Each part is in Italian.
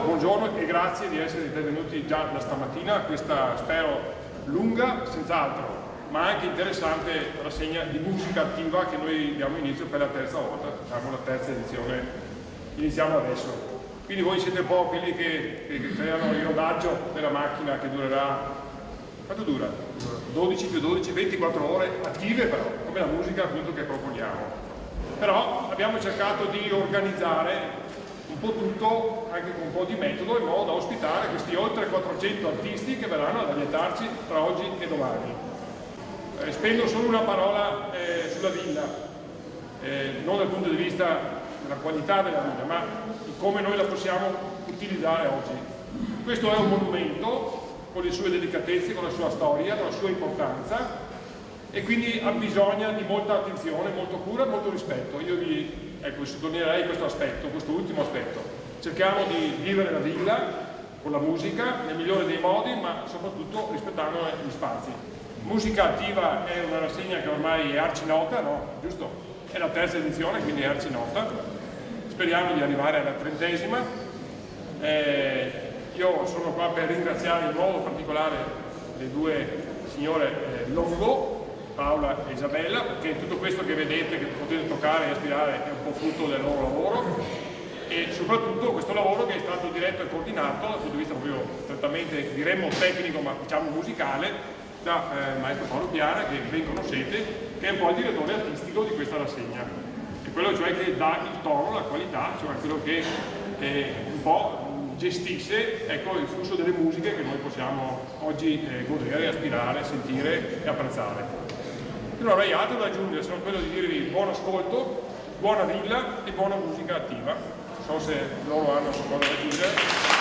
Buongiorno e grazie di essere intervenuti già da stamattina a questa, spero, lunga, senz'altro, ma anche interessante rassegna di musica attiva che noi diamo inizio per la terza volta, facciamo la terza edizione, iniziamo adesso. Quindi voi siete un po' quelli che creano il rodaggio della macchina che durerà, quanto dura? 12 più 12, 24 ore attive però, come la musica appunto che proponiamo. Però abbiamo cercato di organizzare un po' tutto, anche con un po' di metodo, in modo da ospitare questi oltre 400 artisti che verranno ad allietarci tra oggi e domani. Spendo solo una parola sulla villa, non dal punto di vista della qualità della villa, ma di come noi la possiamo utilizzare oggi. Questo è un monumento con le sue delicatezze, con la sua storia, con la sua importanza, e quindi ha bisogno di molta attenzione, molta cura e molto rispetto. Io vi sottolineerei questo aspetto, questo ultimo aspetto. Cerchiamo di vivere la villa con la musica nel migliore dei modi, ma soprattutto rispettando gli spazi. Musica attiva è una rassegna che ormai è arcinota, no? Giusto? È la terza edizione, quindi è arcinota. Speriamo di arrivare alla 30ª. Io sono qua per ringraziare in modo particolare le due signore Longo, Paola e Isabella, perché tutto questo che vedete, che potete toccare e aspirare, è un po' frutto del loro lavoro, e soprattutto questo lavoro che è stato diretto e coordinato dal punto di vista proprio strettamente, diremmo tecnico, ma diciamo musicale, da maestro Paolo Piana, che ben conoscete, che è un po' il direttore artistico di questa rassegna, è quello cioè che dà il tono, la qualità, cioè quello che un po' gestisce, ecco, il flusso delle musiche che noi possiamo oggi godere, aspirare, sentire e apprezzare. Io non avrei altro da aggiungere, se non quello di dirvi buon ascolto, buona villa e buona musica attiva. Non so se loro hanno qualcosa da aggiungere.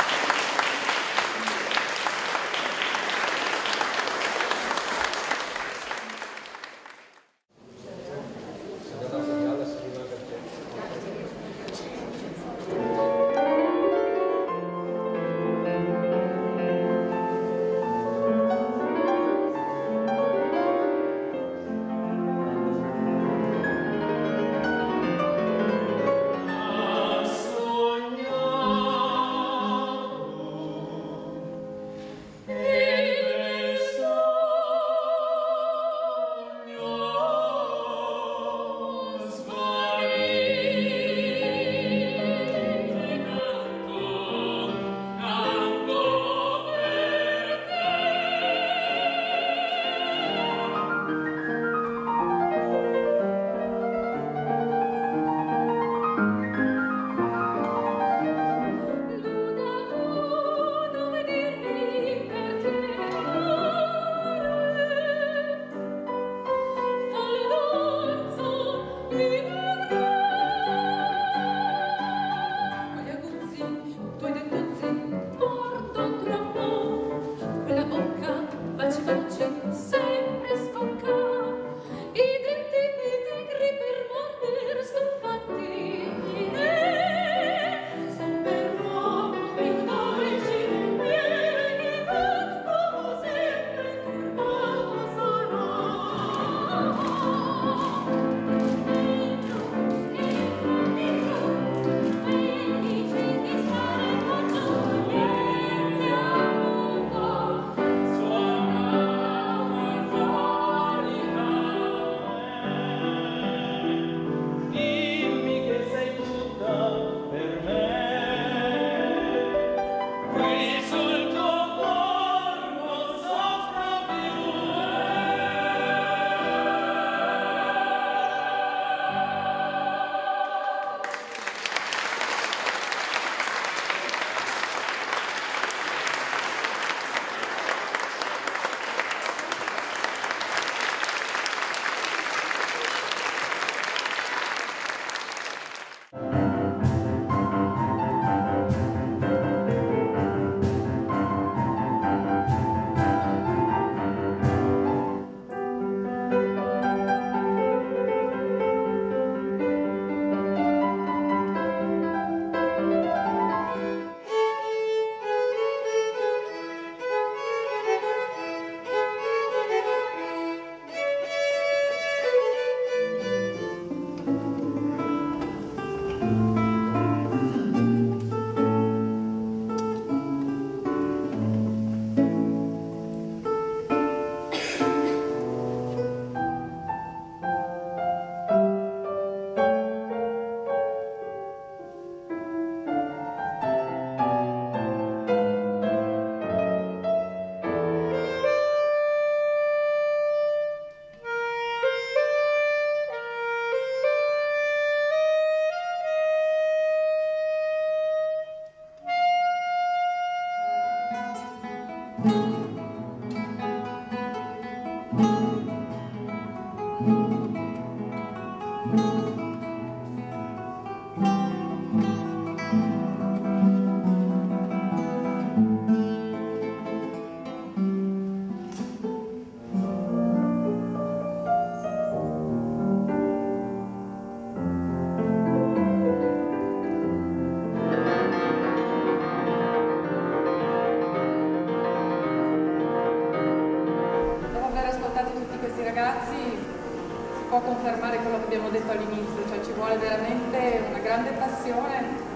ragazzi si può confermare quello che abbiamo detto all'inizio, cioè ci vuole veramente una grande passione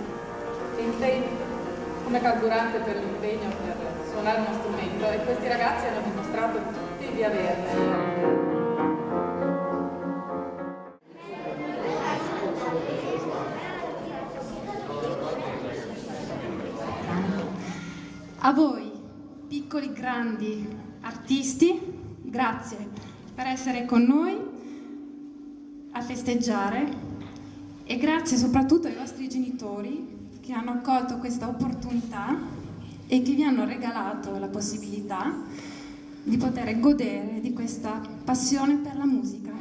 come carburante per l'impegno per suonare uno strumento, e questi ragazzi hanno dimostrato tutti di averne. A voi, piccoli grandi artisti, grazie per essere con noi a festeggiare, e grazie soprattutto ai vostri genitori che hanno accolto questa opportunità e che vi hanno regalato la possibilità di poter godere di questa passione per la musica.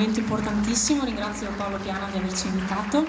evento importantissimo, ringrazio Paolo Piana di averci invitato